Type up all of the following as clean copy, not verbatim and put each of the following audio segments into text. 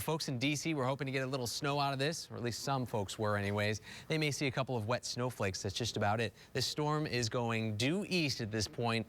Folks in D.C. were hoping to get a little snow out of this, or at least some folks were anyways. They may see a couple of wet snowflakes. That's just about it. This storm is going due east at this point.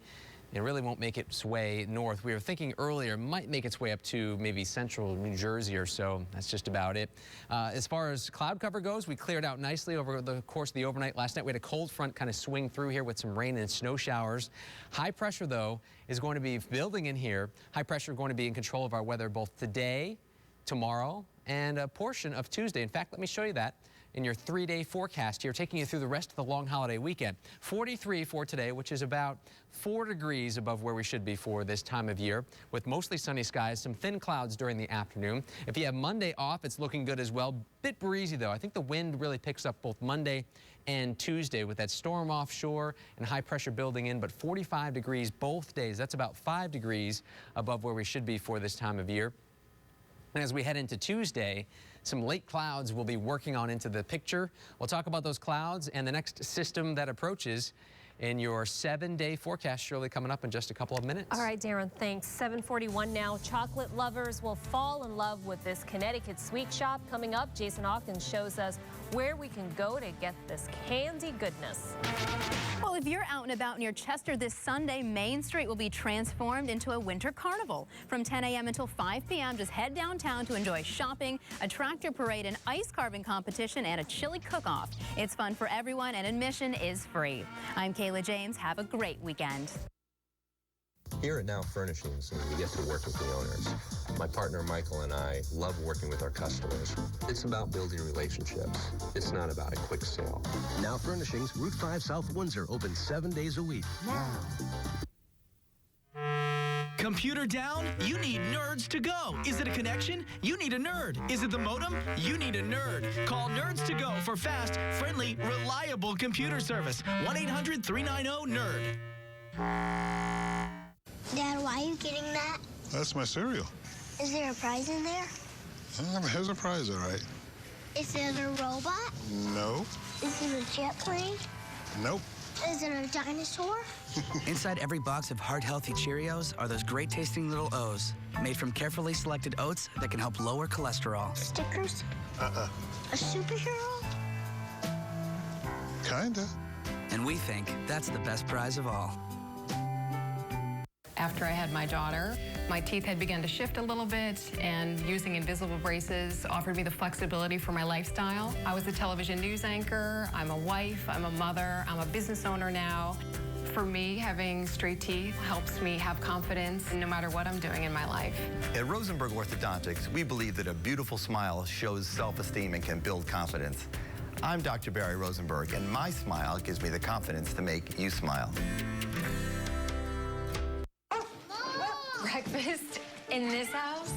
It really won't make its way north. We were thinking earlier it might make its way up to maybe central New Jersey or so. That's just about it. As far as cloud cover goes, we cleared out nicely over the course of the overnight. Last night we had a cold front kind of swing through here with some rain and snow showers. High pressure, though, is going to be building in here. High pressure going to be in control of our weather both today, tomorrow, and a portion of Tuesday. In fact, let me show you that in your 3-day forecast here, taking you through the rest of the long holiday weekend. 43 for today, which is about 4 degrees above where we should be for this time of year, with mostly sunny skies, some thin clouds during the afternoon. If you have Monday off, it's looking good as well. Bit breezy, though. I think the wind really picks up both Monday and Tuesday with that storm offshore and high pressure building in, but 45 degrees both days. That's about 5 degrees above where we should be for this time of year. And as we head into Tuesday, some late clouds will be working on into the picture. We'll talk about those clouds and the next system that approaches in your 7-day forecast, Shirley, coming up in just a couple of minutes. All right, Darren, thanks. 7:41 now. Chocolate lovers will fall in love with this Connecticut sweet shop coming up. Jason Hawkins shows us where we can go to get this candy goodness. Well, if you're out and about near Chester this Sunday, Main Street will be transformed into a winter carnival. From 10 a.m. until 5 p.m., just head downtown to enjoy shopping, a tractor parade, an ice carving competition, and a chili cook-off. It's fun for everyone, and admission is free. I'm Kayla James. Have a great weekend. Here at Now Furnishings, we get to work with the owners. My partner Michael and I love working with our customers. It's about building relationships. It's not about a quick sale. Now Furnishings, Route 5 South Windsor, open 7 days a week. Computer down? You need Nerds to Go. Is it a connection? You need a nerd. Is it the modem? You need a nerd. Call Nerds to Go for fast, friendly, reliable computer service. 1-800-390-NERD. Dad, why are you getting that? That's my cereal. Is there a prize in there? There's a prize, all right. Is it a robot? No. Is it a jet plane? Nope. Is it a dinosaur? Inside every box of heart-healthy Cheerios are those great-tasting little O's, made from carefully selected oats that can help lower cholesterol. Stickers? A superhero? Kinda. And we think that's the best prize of all. After I had my daughter, my teeth had begun to shift a little bit, and using invisible braces offered me the flexibility for my lifestyle. I was a television news anchor, I'm a wife, I'm a mother, I'm a business owner now. For me, having straight teeth helps me have confidence no matter what I'm doing in my life. At Rosenberg Orthodontics, we believe that a beautiful smile shows self-esteem and can build confidence. I'm Dr. Barry Rosenberg, and my smile gives me the confidence to make you smile. Breakfast in this house?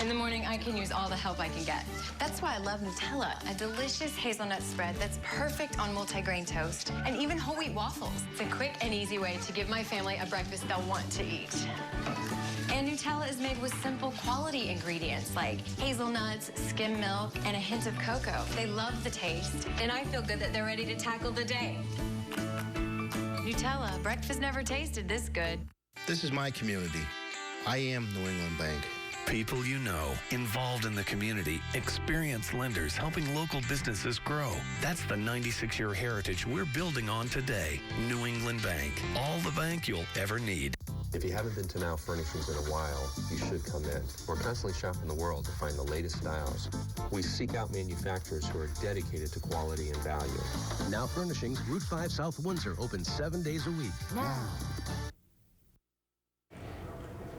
In the morning, I can use all the help I can get. That's why I love Nutella, a delicious hazelnut spread that's perfect on multigrain toast and even whole wheat waffles. It's a quick and easy way to give my family a breakfast they'll want to eat. And Nutella is made with simple quality ingredients like hazelnuts, skim milk, and a hint of cocoa. They love the taste, and I feel good that they're ready to tackle the day. Nutella, breakfast never tasted this good. This is my community. I am New England Bank. People you know, involved in the community, experienced lenders helping local businesses grow. That's the 96-year heritage we're building on today. New England Bank. All the bank you'll ever need. If you haven't been to Now Furnishings in a while, you should come in. We're constantly shopping the world to find the latest styles. We seek out manufacturers who are dedicated to quality and value. Now Furnishings, Route 5 South Windsor, open 7 days a week. Now.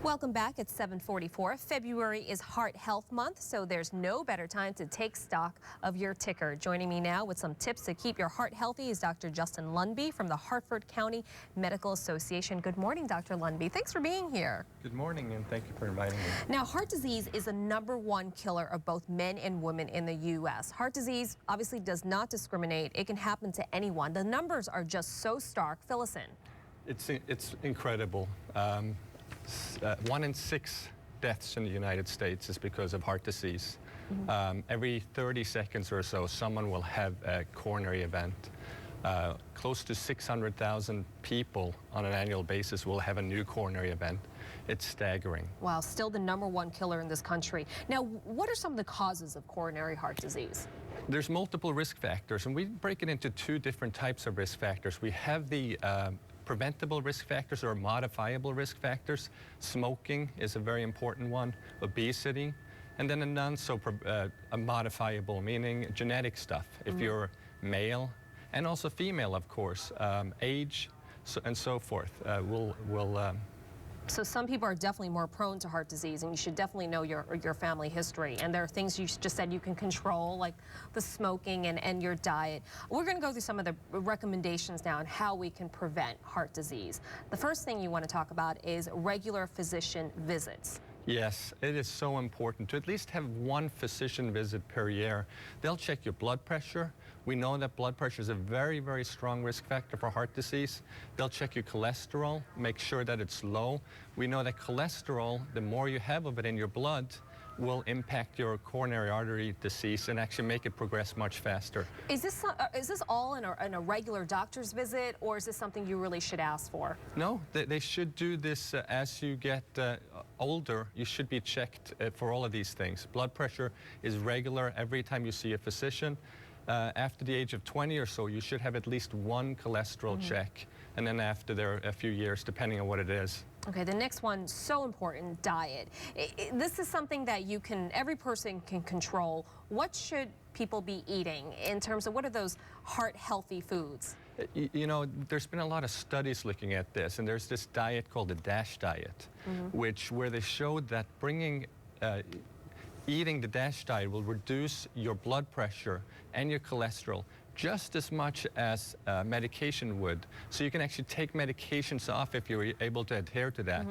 Welcome back. It's 7:44. February is Heart Health Month, so there's no better time to take stock of your ticker. Joining me now with some tips to keep your heart healthy is Dr. Justin Lundbye from the Hartford County Medical Association. Good morning, Dr. Lundbye. Thanks for being here. Good morning, and thank you for inviting me. Now, heart disease is the #1 killer of both men and women in the U.S. Heart disease obviously does not discriminate. It can happen to anyone. The numbers are just so stark. Fill us in. It's incredible. 1 in 6 deaths in the United States is because of heart disease. Every 30 seconds or so, someone will have a coronary event. Close to 600,000 people on an annual basis will have a new coronary event. It's staggering. Wow, still the #1 killer in this country. Now, what are some of the causes of coronary heart disease? There's multiple risk factors, and we break it into 2 different types of risk factors. We have the preventable risk factors or modifiable risk factors. Smoking is a very important one, obesity, and then a modifiable, meaning genetic stuff. If you're male, and also female, of course, age, and so forth, So some people are definitely more prone to heart disease, and you should definitely know your family history. And there are things you just said you can control, like the smoking and your diet. We're going to go through some of the recommendations now on how we can prevent heart disease. The first thing you want to talk about is regular physician visits. Yes, it is so important to at least have 1 physician visit per year. They'll check your blood pressure. We know that blood pressure is a very, very strong risk factor for heart disease. They'll check your cholesterol, make sure that it's low. We know that cholesterol, the more you have of it in your blood, will impact your coronary artery disease and actually make it progress much faster. Is this all in a regular doctor's visit, or is this something you really should ask for? No, they should do this as you get older. You should be checked for all of these things. Blood pressure is regular every time you see a physician. After the age of 20 or so, you should have at least 1 cholesterol check, and then after there a few years, depending on what it is. Okay, the next one, so important, diet. This is something that every person can control. What should people be eating in terms of what are those heart-healthy foods? You know, there's been a lot of studies looking at this, and there's this diet called the DASH diet, where they showed that eating the DASH diet will reduce your blood pressure and your cholesterol just as much as medication would. So you can actually take medications off if you're able to adhere to that.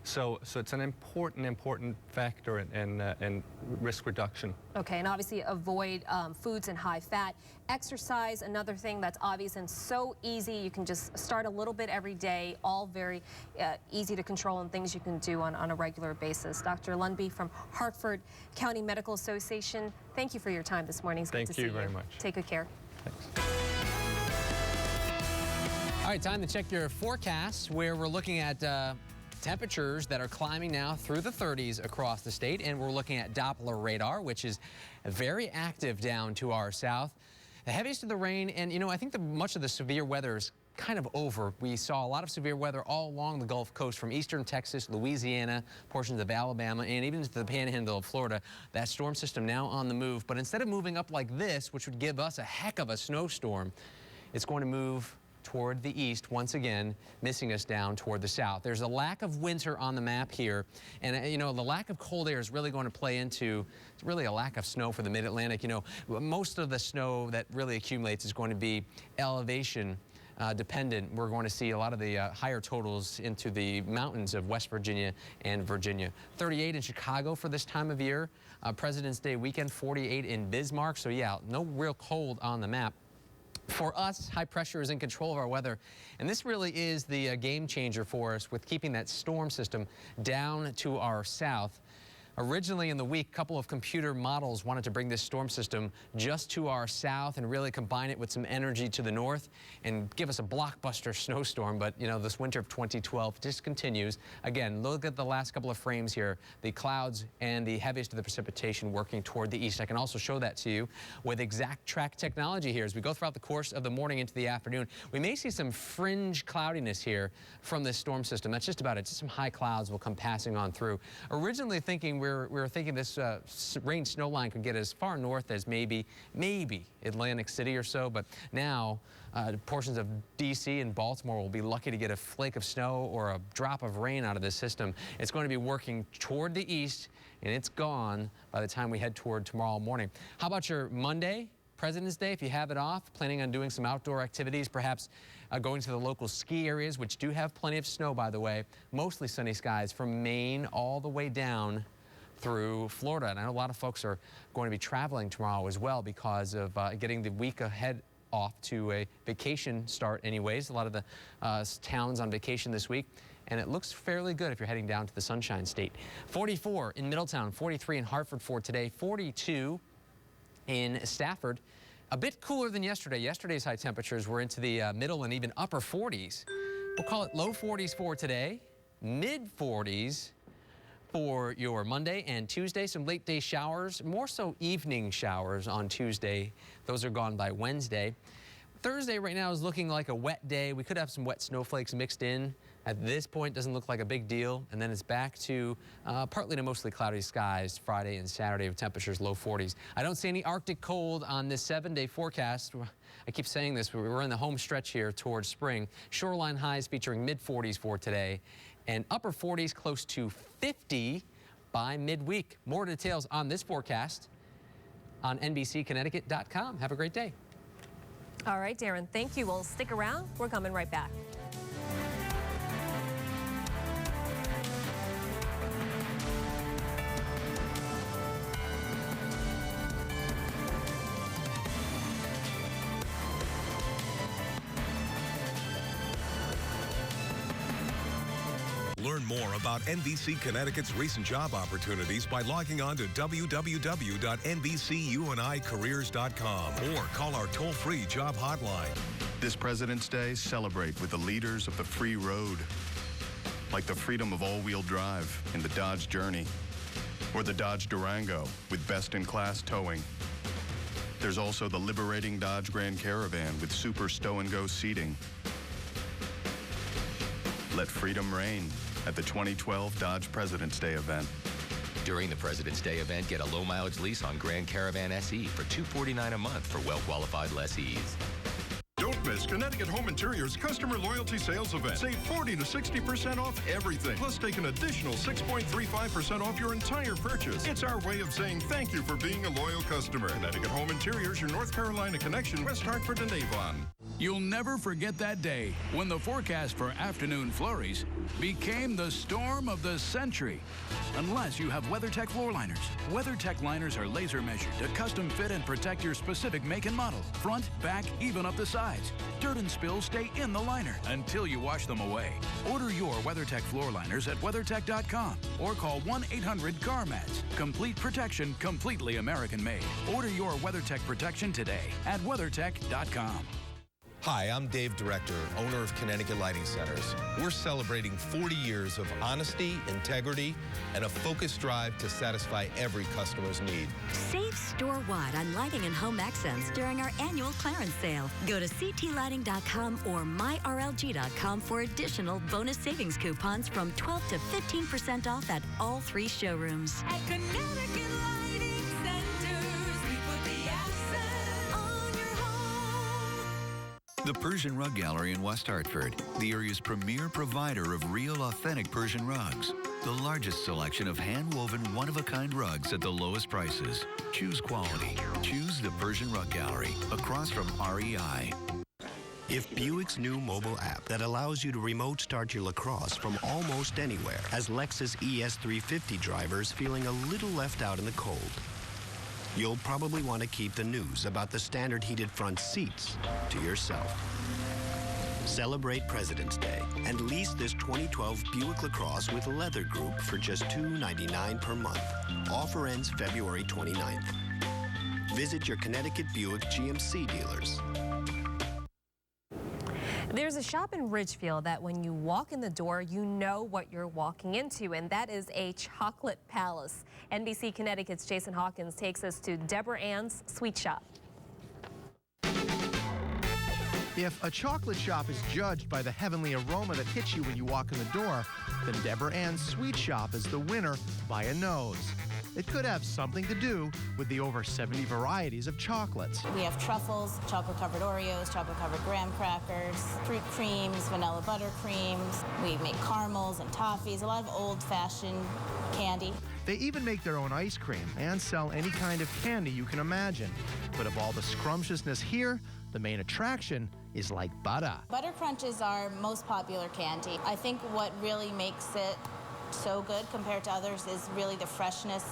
So it's an important factor in risk reduction. Okay, and obviously avoid foods in high fat. Exercise, another thing that's obvious and so easy. You can just start a little bit every day, all very easy to control and things you can do on a regular basis. Dr. Lundbye from Hartford County Medical Association, thank you for your time this morning. It's good to see you. Thank you very much. Take good care. Thanks. All right, time to check your forecast, where we're looking at temperatures that are climbing now through the 30s across the state, and we're looking at Doppler radar, which is very active down to our south. The heaviest of the rain, and you know, I think much of the severe weather is kind of over. We saw a lot of severe weather all along the Gulf Coast, from eastern Texas, Louisiana, portions of Alabama, and even to the panhandle of Florida. That storm system now on the move, but instead of moving up like this, which would give us a heck of a snowstorm, it's going to move toward the east once again, missing us down toward the south. There's a lack of winter on the map here, and you know, the lack of cold air is really going to play into really a lack of snow for the mid-Atlantic. You know, most of the snow that really accumulates is going to be elevation dependent. We're going to see a lot of the higher totals into the mountains of West Virginia and Virginia. 38 in Chicago for this time of year. President's Day weekend, 48 in Bismarck. So yeah, no real cold on the map. For us, high pressure is in control of our weather, and this really is the game changer for us with keeping that storm system down to our south. Originally in the week, a couple of computer models wanted to bring this storm system just to our south and really combine it with some energy to the north and give us a blockbuster snowstorm. But, you know, this winter of 2012 just continues. Again, look at the last couple of frames here. The clouds and the heaviest of the precipitation working toward the east. I can also show that to you with exact track technology here. As we go throughout the course of the morning into the afternoon, we may see some fringe cloudiness here from this storm system. That's just about it. Just some high clouds will come passing on through. Originally thinking we were thinking this rain snow line could get as far north as maybe Atlantic City or so, but now portions of DC and Baltimore will be lucky to get a flake of snow or a drop of rain out of this system. It's going to be working toward the east, and it's gone by the time we head toward tomorrow morning. How about your Monday, President's Day? If you have it off, planning on doing some outdoor activities, perhaps going to the local ski areas, which do have plenty of snow, by the way. Mostly sunny skies from Maine all the way down through Florida. And I know a lot of folks are going to be traveling tomorrow as well because of getting the week ahead off to a vacation start anyways. A lot of the towns on vacation this week. And it looks fairly good if you're heading down to the Sunshine State. 44 in Middletown, 43 in Hartford for today, 42 in Stafford. A bit cooler than yesterday. Yesterday's high temperatures were into the middle and even upper 40s. We'll call it low 40s for today. mid-40s for your Monday and Tuesday. Some late day showers, more so evening showers on Tuesday. Those are gone by Wednesday. Thursday right now is looking like a wet day. We could have some wet snowflakes mixed in. At this point, doesn't look like a big deal. And then it's back to partly to mostly cloudy skies Friday and Saturday with temperatures low 40s. I don't see any Arctic cold on this 7-day forecast. I keep saying this, we're in the home stretch here towards spring. Shoreline highs featuring mid-40s for today and upper 40s close to 50 by midweek. More details on this forecast on NBCConnecticut.com. Have a great day. All right, Darren, thank you. We'll stick around. We're coming right back. Learn more about NBC Connecticut's recent job opportunities by logging on to www.nbcunicareers.com or call our toll-free job hotline. This President's Day, celebrate with the leaders of the free road, like the freedom of all-wheel drive in the Dodge Journey, or the Dodge Durango with best-in-class towing. There's also the liberating Dodge Grand Caravan with super stow-and-go seating. Let freedom reign at the 2012 Dodge President's Day event. During the President's Day event, get a low-mileage lease on Grand Caravan SE for $249 a month for well-qualified lessees. Don't miss Connecticut Home Interior's Customer Loyalty Sales Event. Save 40 to 60% off everything. Plus, take an additional 6.35% off your entire purchase. It's our way of saying thank you for being a loyal customer. Connecticut Home Interior's your North Carolina connection, West Hartford and Avon. You'll never forget that day when the forecast for afternoon flurries became the storm of the century. Unless you have WeatherTech floor liners. WeatherTech liners are laser measured to custom fit and protect your specific make and model. Front, back, even up the sides. Dirt and spills stay in the liner until you wash them away. Order your WeatherTech floor liners at WeatherTech.com or call 1-800-CAR-MATS. Complete protection, completely American made. Order your WeatherTech protection today at WeatherTech.com. Hi, I'm Dave Director, owner of Connecticut Lighting Centers. We're celebrating 40 years of honesty, integrity, and a focused drive to satisfy every customer's need. Save store-wide on lighting and home accents during our annual clearance sale. Go to ctlighting.com or myrlg.com for additional bonus savings coupons from 12 to 15% off at all 3 showrooms. At Connecticut Lighting Centers, we put the accent on your home. The Persian Rug Gallery in West Hartford, the area's premier provider of real, authentic Persian rugs. The largest selection of hand-woven, one-of-a-kind rugs at the lowest prices. Choose quality. Choose the Persian Rug Gallery, across from REI. If Buick's new mobile app that allows you to remote start your LaCrosse from almost anywhere has Lexus ES350 drivers feeling a little left out in the cold, you'll probably want to keep the news about the standard heated front seats to yourself. Celebrate President's Day and lease this 2012 Buick LaCrosse with Leather Group for just $299 per month. Offer ends February 29th. Visit your Connecticut Buick GMC dealers. There's a shop in Ridgefield that when you walk in the door, you know what you're walking into, and that is a chocolate palace. NBC Connecticut's Jason Hawkins takes us to Deborah Ann's Sweet Shop. If a chocolate shop is judged by the heavenly aroma that hits you when you walk in the door, then Deborah Ann's Sweet Shop is the winner by a nose. It could have something to do with the over 70 varieties of chocolates. We have truffles, chocolate-covered Oreos, chocolate-covered graham crackers, fruit creams, vanilla buttercreams. We make caramels and toffees, a lot of old-fashioned candy. They even make their own ice cream and sell any kind of candy you can imagine. But of all the scrumptiousness here, the main attraction is like butter. Butter Crunch is our most popular candy. I think what really makes it so good compared to others is really the freshness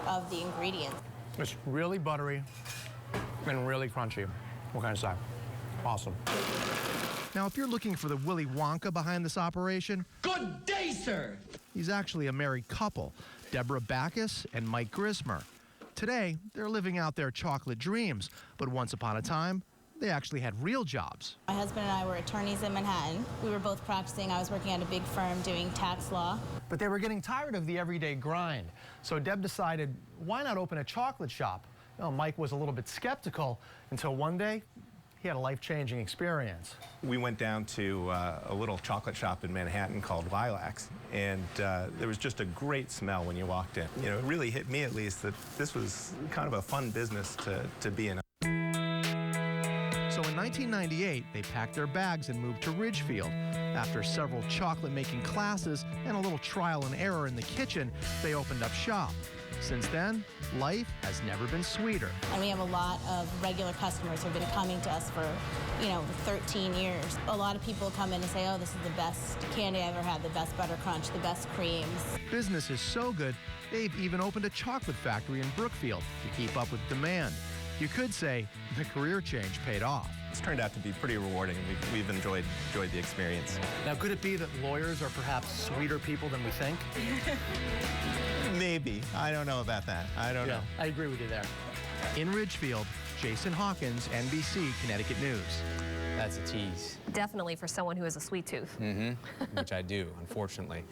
of the ingredients. It's really buttery and really crunchy. What can I say? Awesome. Now, if you're looking for the Willy Wonka behind this operation, good day, sir. He's actually a married couple, Deborah Backus and Mike Grismer. Today, they're living out their chocolate dreams, but once upon a time, they actually had real jobs. My husband and I were attorneys in Manhattan. We were both practicing. I was working at a big firm doing tax law. But they were getting tired of the everyday grind. So Deb decided, why not open a chocolate shop? Well, Mike was a little bit skeptical until one day he had a life-changing experience. We went down to a little chocolate shop in Manhattan called Lilacs, and there was just a great smell when you walked in. You know, it really hit me, at least, that this was kind of a fun business to be in. So in 1998, they packed their bags and moved to Ridgefield. After several chocolate-making classes and a little trial and error in the kitchen, they opened up shop. Since then, life has never been sweeter. And we have a lot of regular customers who have been coming to us for, 13 years. A lot of people come in and say, oh, this is the best candy I've ever had, the best butter crunch, the best creams. Business is so good, they've even opened a chocolate factory in Brookfield to keep up with demand. You could say the career change paid off. It's turned out to be pretty rewarding. We've enjoyed the experience. Now, could it be that lawyers are perhaps sweeter people than we think? Maybe. I don't know about that. I don't know. I agree with you there. In Ridgefield, Jason Hawkins, NBC, Connecticut News. That's a tease. Definitely for someone who has a sweet tooth. Which I do, unfortunately.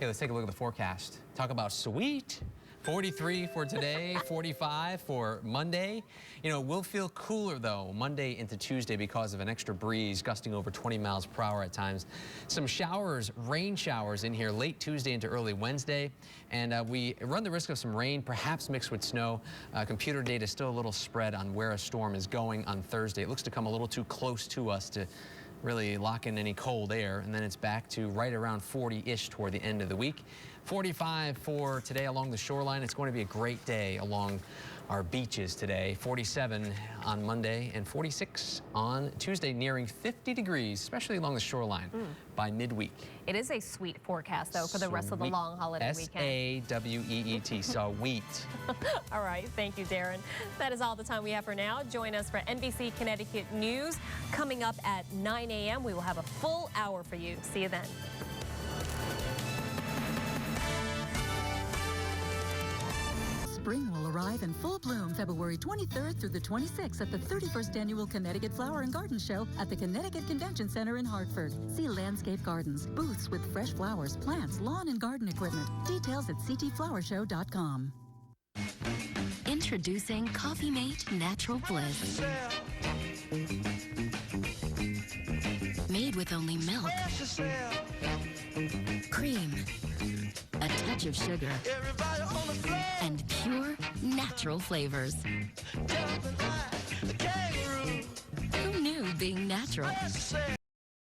Hey, let's take a look at the forecast. Talk about sweet. 43 for today, 45 for Monday. We'll feel cooler, though, Monday into Tuesday because of an extra breeze gusting over 20 miles per hour at times. Some showers, rain showers in here late Tuesday into early Wednesday. And we run the risk of some rain, perhaps mixed with snow. Computer data still a little spread on where a storm is going on Thursday. It looks to come a little too close to us to really lock in any cold air, and then it's back to right around 40-ish toward the end of the week. 45 for today along the shoreline. It's going to be a great day along our beaches today. 47 on Monday and 46 on Tuesday, nearing 50 degrees, especially along the shoreline by midweek. It is a sweet forecast, though, for the rest of the long holiday weekend. S-A-W-E-E-T, sweet. All right, thank you, Darren. That is all the time we have for now. Join us for NBC Connecticut News. Coming up at 9 a.m., we will have a full hour for you. See you then. Spring will arrive in full bloom February 23rd through the 26th at the 31st Annual Connecticut Flower and Garden Show at the Connecticut Convention Center in Hartford. See landscape gardens, booths with fresh flowers, plants, lawn and garden equipment. Details at ctflowershow.com. Introducing Coffee Mate Natural Bliss. Made with only milk, cream, a touch of sugar, and pure natural flavors. Who knew being natural